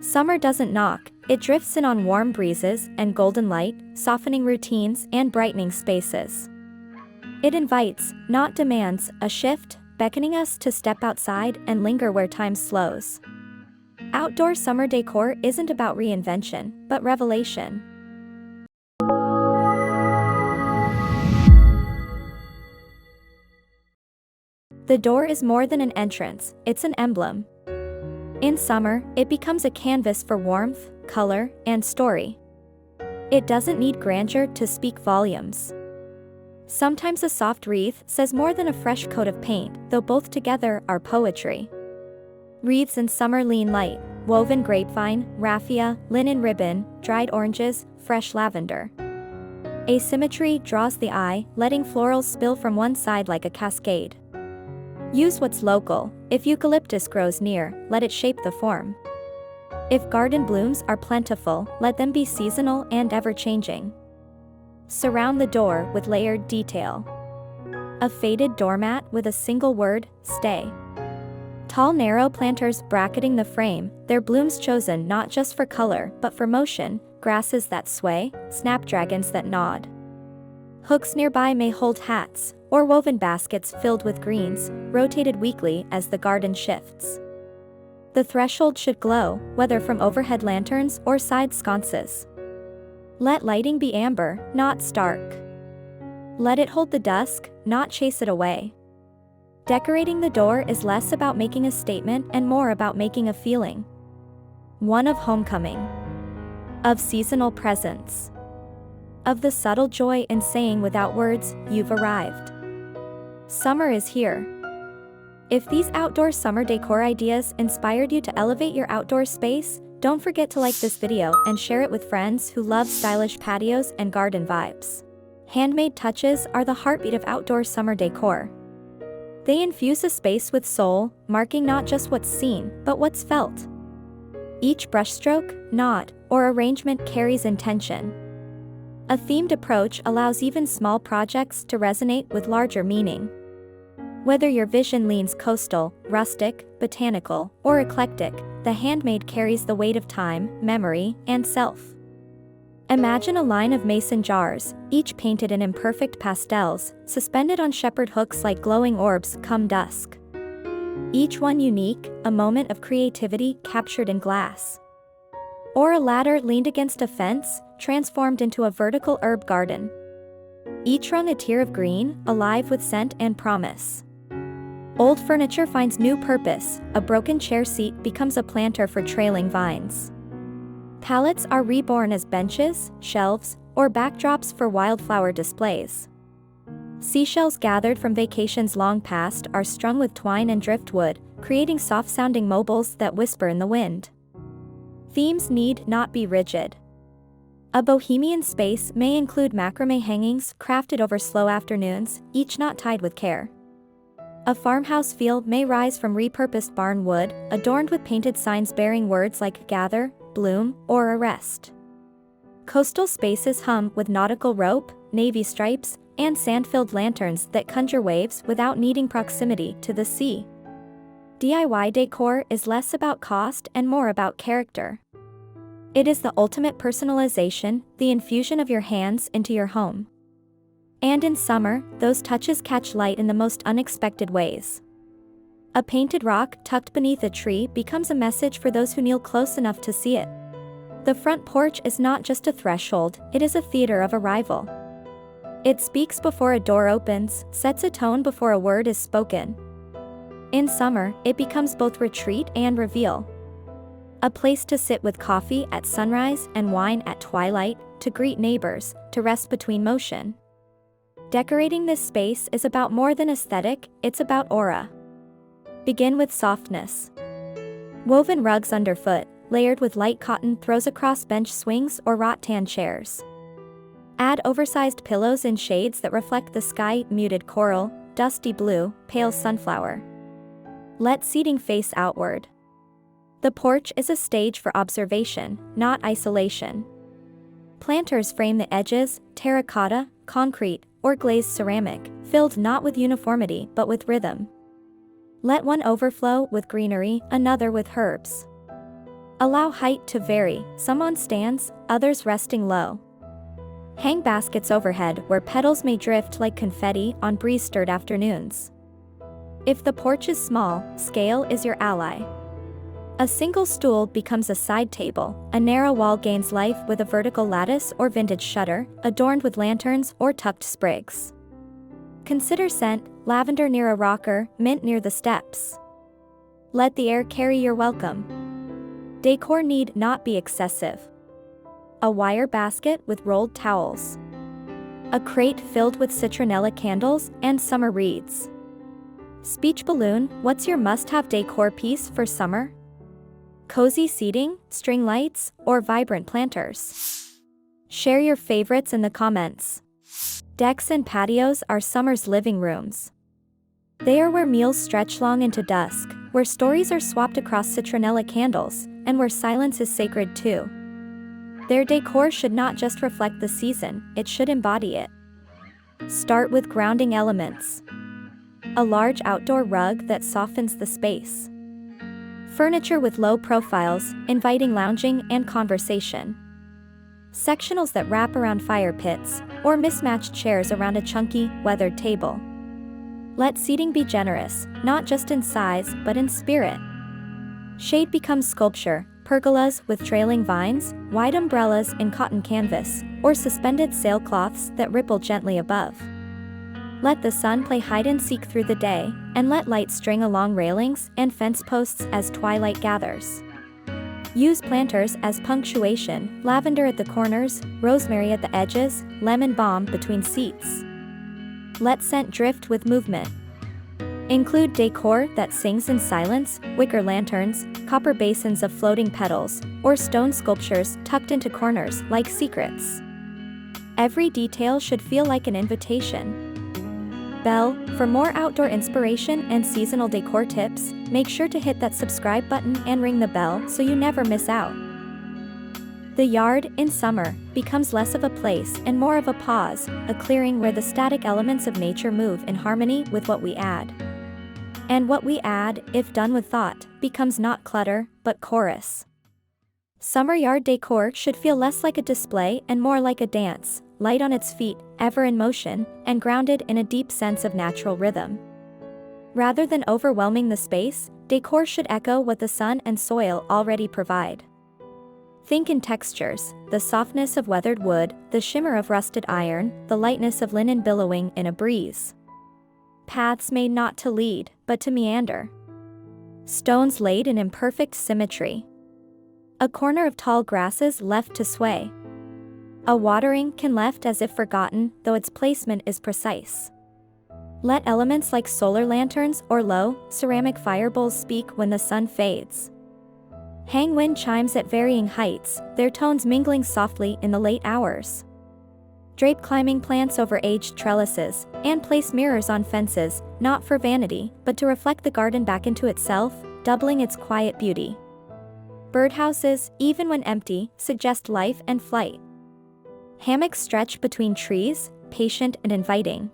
Summer doesn't knock, it drifts in on warm breezes and golden light, softening routines and brightening spaces. It invites, not demands, a shift, beckoning us to step outside and linger where time slows. Outdoor summer decor isn't about reinvention, but revelation. The door is more than an entrance, it's an emblem. In summer, it becomes a canvas for warmth, color, and story. It doesn't need grandeur to speak volumes. Sometimes a soft wreath says more than a fresh coat of paint, though both together are poetry. Wreaths in summer lean light, woven grapevine, raffia, linen ribbon, dried oranges, fresh lavender. Asymmetry draws the eye, letting florals spill from one side like a cascade. Use what's local. If eucalyptus grows near, let it shape the form. If garden blooms are plentiful, let them be seasonal and ever-changing. Surround the door with layered detail. A faded doormat with a single word, stay. Tall narrow planters bracketing the frame, their blooms chosen not just for color but for motion, grasses that sway, snapdragons that nod. Hooks nearby may hold hats, or woven baskets filled with greens, rotated weekly as the garden shifts. The threshold should glow, whether from overhead lanterns or side sconces. Let lighting be amber, not stark. Let it hold the dusk, not chase it away. Decorating the door is less about making a statement and more about making a feeling. One of homecoming. Of seasonal presence. Of the subtle joy in saying without words, you've arrived. Summer is here. If these outdoor summer decor ideas inspired you to elevate your outdoor space, don't forget to like this video and share it with friends who love stylish patios and garden vibes. Handmade touches are the heartbeat of outdoor summer decor. They infuse a space with soul, marking not just what's seen, but what's felt. Each brushstroke, knot, or arrangement carries intention. A themed approach allows even small projects to resonate with larger meaning. Whether your vision leans coastal, rustic, botanical, or eclectic, the handmade carries the weight of time, memory, and self. Imagine a line of mason jars, each painted in imperfect pastels, suspended on shepherd hooks like glowing orbs come dusk. Each one unique, a moment of creativity captured in glass. Or a ladder leaned against a fence, transformed into a vertical herb garden. Each rung a tier of green, alive with scent and promise. Old furniture finds new purpose, a broken chair seat becomes a planter for trailing vines. Pallets are reborn as benches, shelves, or backdrops for wildflower displays. Seashells gathered from vacations long past are strung with twine and driftwood, creating soft-sounding mobiles that whisper in the wind. Themes need not be rigid. A bohemian space may include macrame hangings crafted over slow afternoons, each knot tied with care. A farmhouse feel may rise from repurposed barn wood, adorned with painted signs bearing words like gather, bloom, or arrest. Coastal spaces hum with nautical rope, navy stripes, and sand-filled lanterns that conjure waves without needing proximity to the sea. DIY decor is less about cost and more about character. It is the ultimate personalization, the infusion of your hands into your home. And in summer, those touches catch light in the most unexpected ways. A painted rock tucked beneath a tree becomes a message for those who kneel close enough to see it. The front porch is not just a threshold, it is a theater of arrival. It speaks before a door opens, sets a tone before a word is spoken. In summer, it becomes both retreat and reveal. A place to sit with coffee at sunrise and wine at twilight, to greet neighbors, to rest between motion. Decorating this space is about more than aesthetic, it's about aura. Begin with softness. Woven rugs underfoot, layered with light cotton throws across bench swings or rattan chairs. Add oversized pillows in shades that reflect the sky, muted coral, dusty blue, pale sunflower. Let seating face outward. The porch is a stage for observation, not isolation. Planters frame the edges, terracotta, concrete, or glazed ceramic, filled not with uniformity but with rhythm. Let one overflow with greenery, another with herbs. Allow height to vary, some on stands, others resting low. Hang baskets overhead where petals may drift like confetti on breeze-stirred afternoons. If the porch is small, scale is your ally. A single stool becomes a side table, a narrow wall gains life with a vertical lattice or vintage shutter, adorned with lanterns or tucked sprigs. Consider scent, lavender near a rocker, mint near the steps. Let the air carry your welcome. Decor need not be excessive. A wire basket with rolled towels. A crate filled with citronella candles and summer wreaths. Speech balloon, what's your must-have decor piece for summer? Cozy seating, string lights, or vibrant planters? Share your favorites in the comments. Decks and patios are summer's living rooms. They are where meals stretch long into dusk, where stories are swapped across citronella candles, and where silence is sacred too. Their decor should not just reflect the season, it should embody it. Start with grounding elements. A large outdoor rug that softens the space. Furniture with low profiles, inviting lounging and conversation. Sectionals that wrap around fire pits, or mismatched chairs around a chunky, weathered table. Let seating be generous, not just in size but in spirit. Shade becomes sculpture, pergolas with trailing vines, wide umbrellas in cotton canvas, or suspended sailcloths that ripple gently above. Let the sun play hide-and-seek through the day, and let light string along railings and fence posts as twilight gathers. Use planters as punctuation, lavender at the corners, rosemary at the edges, lemon balm between seats. Let scent drift with movement. Include decor that sings in silence, wicker lanterns, copper basins of floating petals, or stone sculptures tucked into corners like secrets. Every detail should feel like an invitation. Bell, for more outdoor inspiration and seasonal decor tips, make sure to hit that subscribe button and ring the bell so you never miss out. The yard, in summer, becomes less of a place and more of a pause, a clearing where the static elements of nature move in harmony with what we add. And what we add, if done with thought, becomes not clutter, but chorus. Summer yard decor should feel less like a display and more like a dance, light on its feet, ever in motion, and grounded in a deep sense of natural rhythm. Rather than overwhelming the space, decor should echo what the sun and soil already provide. Think in textures, the softness of weathered wood, the shimmer of rusted iron, the lightness of linen billowing in a breeze. Paths made not to lead, but to meander. Stones laid in imperfect symmetry. A corner of tall grasses left to sway. A watering can left as if forgotten, though its placement is precise. Let elements like solar lanterns or low, ceramic fire bowls speak when the sun fades. Hang wind chimes at varying heights, their tones mingling softly in the late hours. Drape climbing plants over aged trellises, and place mirrors on fences, not for vanity, but to reflect the garden back into itself, doubling its quiet beauty. Birdhouses, even when empty, suggest life and flight. Hammocks stretch between trees, patient and inviting.